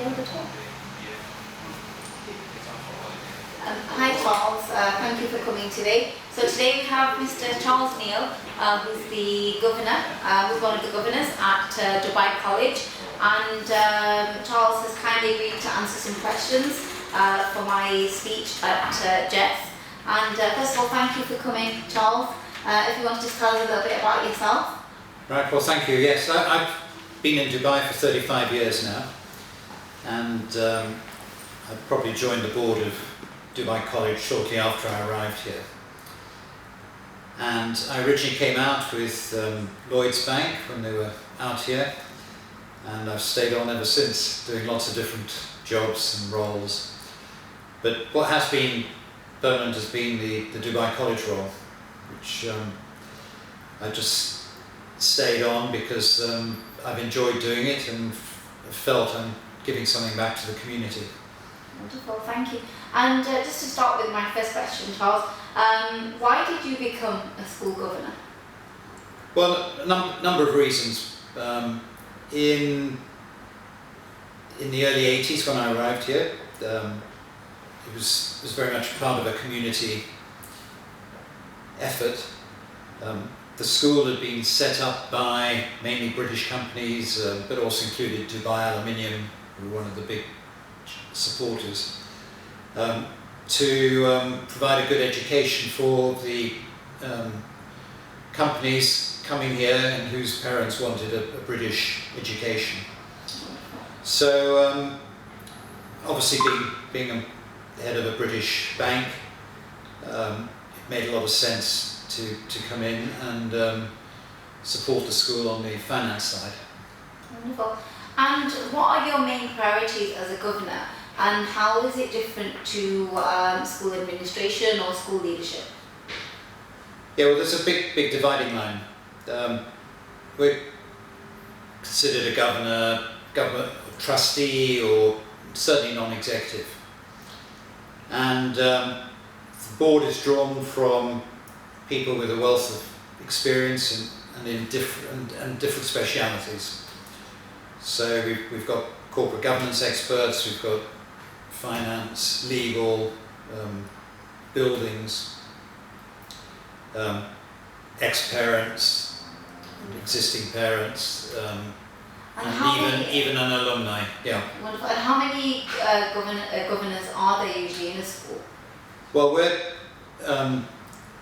okay with the talk? Hi Charles, thank you for coming today. So today we have Mr. Charles Neal, who's the governor, who's one of the governors at Dubai College, and Charles has kindly agreed to answer some questions for my speech at Jess. And first of all, thank you for coming, Charles. If you want to just tell us a little bit about yourself. Right, well thank you. Yes, I've been in Dubai for 35 years now, and I probably joined the board of Dubai College shortly after I arrived here. And I originally came out with Lloyds Bank when they were out here, and I've stayed on ever since, doing lots of different jobs and roles. But what has been permanent has been the Dubai College role, which I just stayed on because I've enjoyed doing it and felt I'm giving something back to the community. Wonderful, thank you. And just to start with my first question, Charles, why did you become a school governor? Well, a number of reasons. In the early 80s when I arrived here, it was very much part of a community effort. The school had been set up by mainly British companies, but also included Dubai Aluminium, who were one of the big supporters, to provide a good education for the companies coming here and whose parents wanted a British education. So obviously being a head of a British bank, it made a lot of sense to come in and support the school on the finance side. Wonderful. And what are your main priorities as a governor, and how is it different to school administration or school leadership? Yeah, well, there's a big dividing line. We're considered a government trustee, or certainly non-executive. And the board is drawn from people with a wealth of experience and in different specialities. So we've got corporate governance experts, we've got finance, legal, buildings, ex-parents, existing parents, and even an alumni. Yeah. Wonderful. And how many governors are there usually in a school? Well,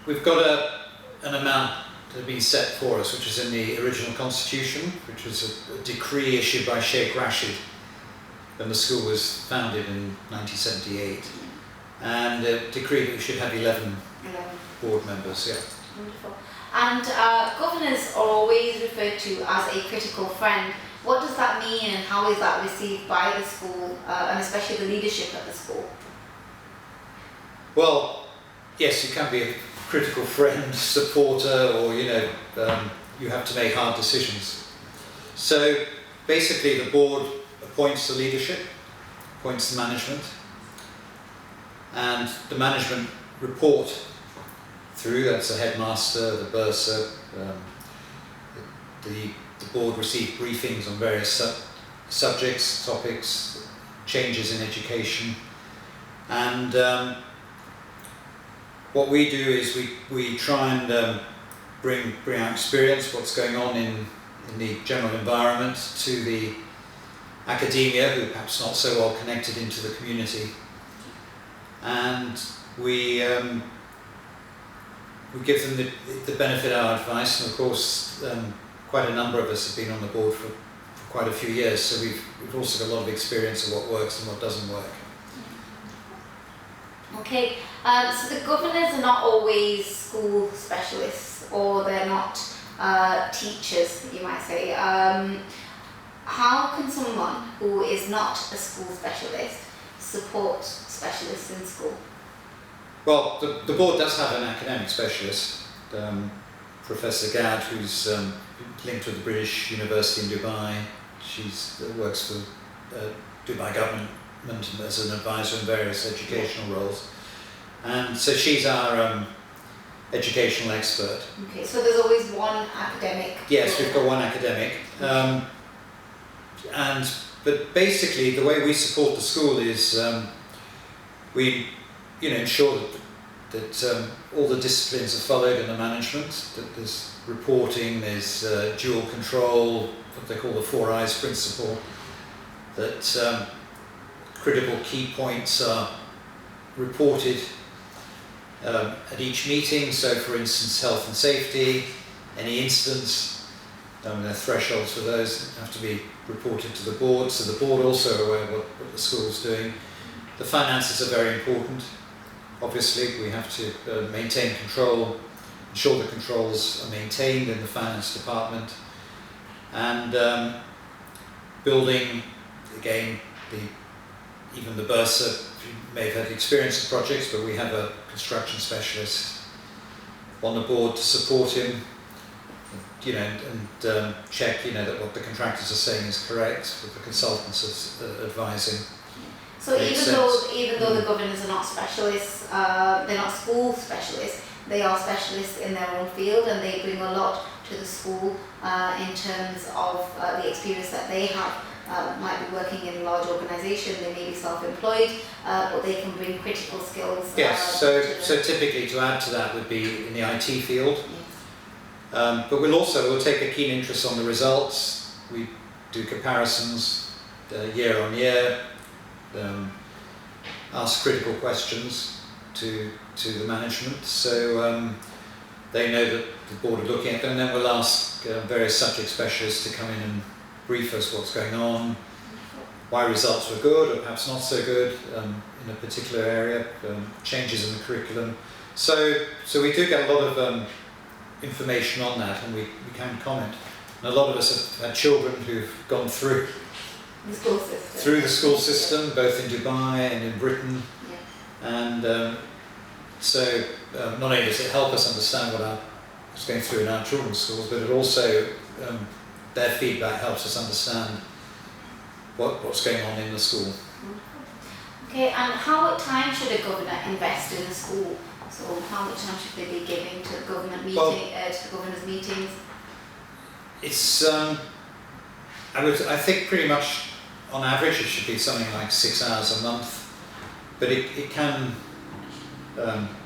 we've got an amount that has been set for us, which is in the original constitution, which was a decree issued by Sheikh Rashid when the school was founded in 1978, and a decree that we should have 11 board members. Yeah. Wonderful. And governors are always referred to as a critical friend. What does that mean, and how is that received by the school, and especially the leadership at the school? Well, yes, you can be a critical friend, supporter, or you have to make hard decisions. So basically the board appoints the leadership, appoints the management, and the management report through, that's the headmaster, the bursar. The board receive briefings on various subjects, topics, changes in education, and what we do is we try and bring our experience, what's going on in the general environment, to the academia, who are perhaps not so well connected into the community, and we give them the benefit of our advice. And of course, quite a number of us have been on the board for quite a few years, so we've also got a lot of experience of what works and what doesn't work. Okay, so the governors are not always school specialists, or they're not teachers, you might say. How can someone who is not a school specialist support specialists in school? Well, the board does have an academic specialist, Professor Gad, who's linked with the British University in Dubai. She works for Dubai government as an advisor in various educational roles, and so she's our educational expert. Okay, so there's always one academic. Yes, we've got one academic, and but basically the way we support the school is we ensure that all the disciplines are followed in the management, that there's reporting, there's dual control, what they call the 4 Eyes principle, that critical key points are reported at each meeting. So for instance, health and safety, any incidents, there are thresholds for those that have to be reported to the board, so the board also are aware of what the school's doing. The finances are very important. Obviously, we have to maintain control, ensure the controls are maintained in the finance department, and building, again, even the bursar, you may have had experience of projects, but we have a construction specialist on the board to support him, and check, that what the contractors are saying is correct, what the consultants are advising. So even though the governors are not specialists, they're not school specialists, they are specialists in their own field, and they bring a lot to the school in terms of the experience that they have. Might be working in a large organisation, they may be self-employed, but they can bring critical skills. Yes, so typically to add to that would be in the IT field. Yes. But we'll take a keen interest on the results. We do comparisons year on year, ask critical questions to the management, so they know that the board are looking at them, and then we'll ask various subject specialists to come in and brief us what's going on, why results were good or perhaps not so good in a particular area, changes in the curriculum. So we do get a lot of information on that, and we can comment. And a lot of us have had children who've gone through the school system, both in Dubai and in Britain. Yeah. And so not only does it help us understand what's going through in our children's schools, but it also their feedback helps us understand what's going on in the school. Okay, and how much time should a governor invest in a school? So how much time should they be giving to the government to the governor's meetings? It's I think pretty much on average it should be something like 6 hours a month, but it can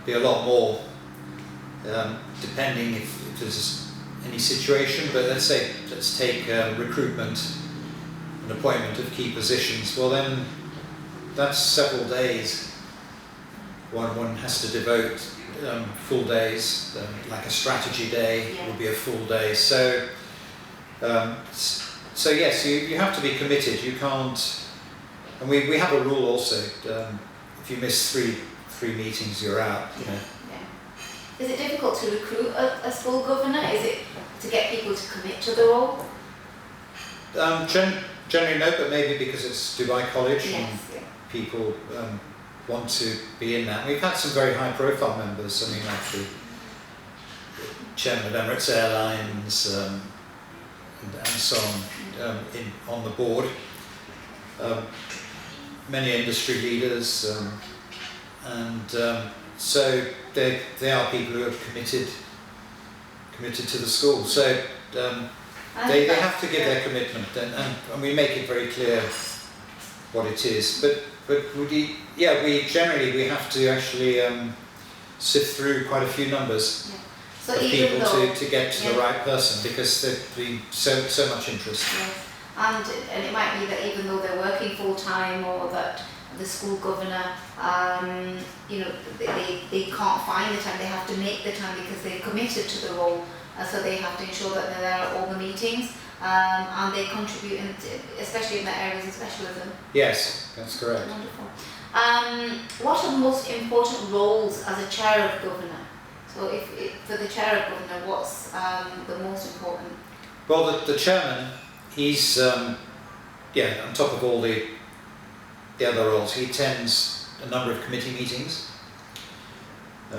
be a lot more depending if there's any situation. But let's take recruitment and appointment of key positions. Well, then that's several days. One has to devote full days, like a strategy day would be a full day. So yes, you have to be committed. You can't, and we have a rule also. If you miss three meetings, you're out. Is it difficult to recruit a school governor? Is it to get people to commit to the role? Generally no, but maybe because it's Dubai College and people want to be in that. We've had some very high profile members, I mean like the chairman of Emirates Airlines and so on on the board. Many industry leaders and so they are people who have committed to the school. So they have to give their commitment, and we make it very clear what it is. But we generally have to actually sift through quite a few numbers of people to get to the right person, because there's been so much interest. Yes. And it might be that even though they're working full time, or that the school governor, they can't find the time. They have to make the time because they've committed to the role. So they have to ensure that they're there at all the meetings, and they contribute, especially in the areas of specialism. Yes, that's correct. Wonderful. What are the most important roles as a chair of governor? So for the chair of governor, what's the most important? Well, the chairman, he's on top of all the other roles. He attends a number of committee meetings.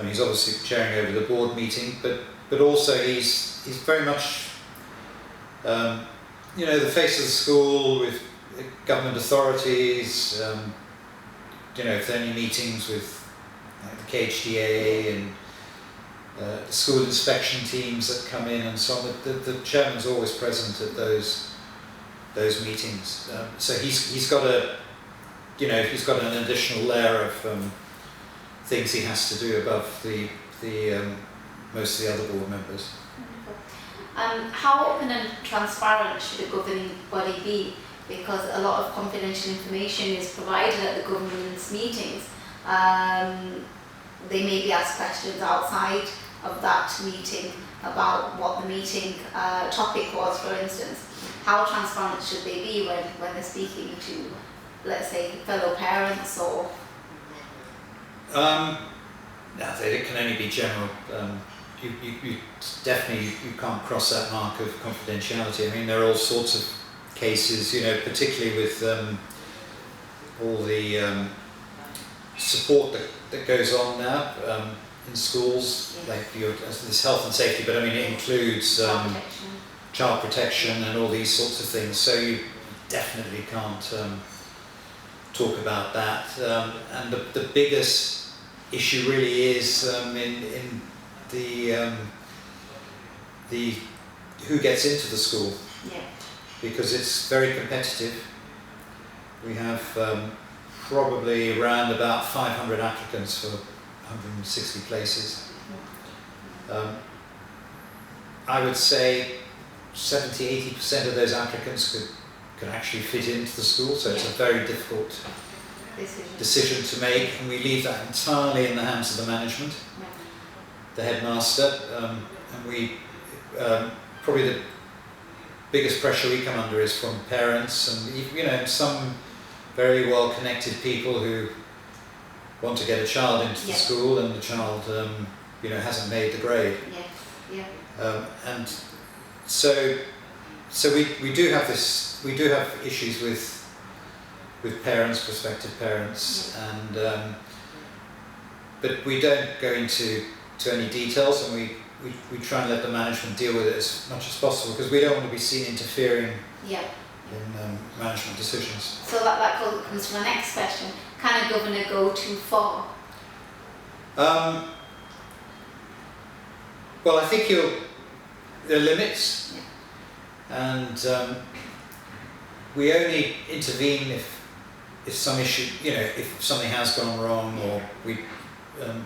He's obviously chairing over the board meeting, but also he's very much the face of the school with government authorities. If there are any meetings with like the KHDA and the school inspection teams that come in and so on, the chairman's always present at those those meetings. So he's got he's got an additional layer of things he has to do above the most of the other board members. How open and transparent should a governing body be? Because a lot of confidential information is provided at the governance meetings. They may be asked questions outside of that meeting about what the meeting topic was, for instance. How transparent should they be when they're speaking to, let's say, fellow parents or? No, they can only be general. You definitely can't cross that mark of confidentiality. I mean, there are all sorts of cases, particularly with all the support that goes on now in schools, like this health and safety, but I mean it includes child protection and all these sorts of things. So you definitely can't talk about that. And the biggest issue really is in the who gets into the school, because it's very competitive. We have probably around about 500 applicants for 160 places. I would say 70-80% of those applicants could actually fit into the school, so it's a very difficult decision to make, and we leave that entirely in the hands of the management, the headmaster, and we probably the biggest pressure we come under is from parents and some very well connected people who want to get a child into the school, and the child hasn't made the grade. And so we do have issues with parents, prospective parents, and but we don't go into any details, and we try and let the management deal with it as much as possible, because we don't want to be seen interfering in management decisions. So that comes to my next question. Can a governor go too far? Well, I think there are limits, and we only intervene if some issue, if something has gone wrong, or we can.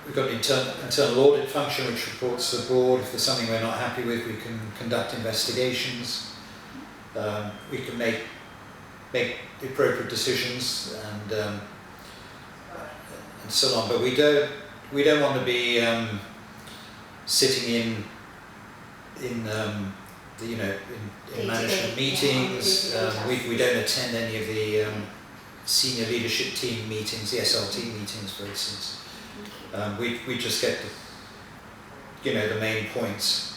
We've got an internal audit function which reports to the board. If there's something we're not happy with, we can conduct investigations. We can make the appropriate decisions and so on. But we don't want to be sitting in management meetings. We don't attend any of the senior leadership team meetings, the SLT meetings, for instance. We just get the main points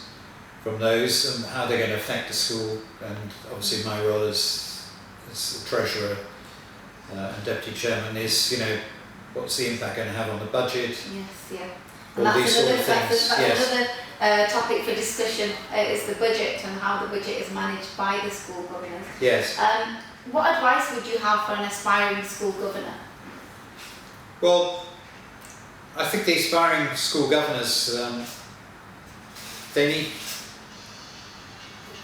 from those and how they're going to affect the school, and obviously my role as the treasurer and deputy chairman is what's the impact going to have on the budget. And that's another topic for discussion, is the budget and how the budget is managed by the school governors. Yes. What advice would you have for an aspiring school governor? Well, I think the aspiring school governors, they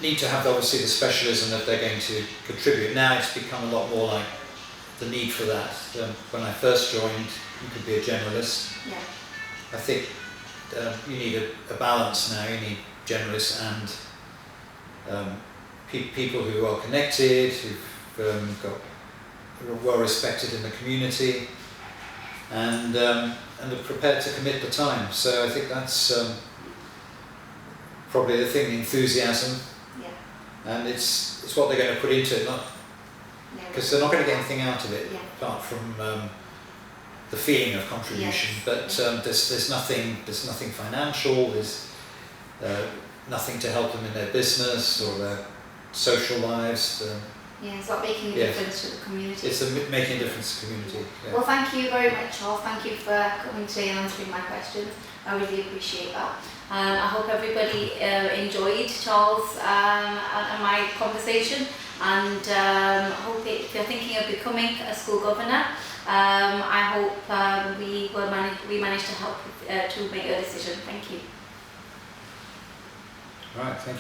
need to have obviously the specialism that they're going to contribute. Now it's become a lot more like the need for that. When I first joined, you could be a generalist. I think you need a balance now. You need generalists and people who are connected, who are well respected in the community, and are prepared to commit the time. So I think that's probably the thing, the enthusiasm, and it's what they're going to put into it, because they're not going to get anything out of it apart from the feeling of contribution. But there's nothing financial. There's nothing to help them in their business or their social lives. It's not making a difference to the community. It's making a difference to the community. Well, thank you very much, Charles. Thank you for coming today and answering my questions. I really appreciate that. I hope everybody enjoyed Charles and my conversation, and I hope if you're thinking of becoming a school governor, I hope we manage to help to make your decision. Thank you. All right, thank you.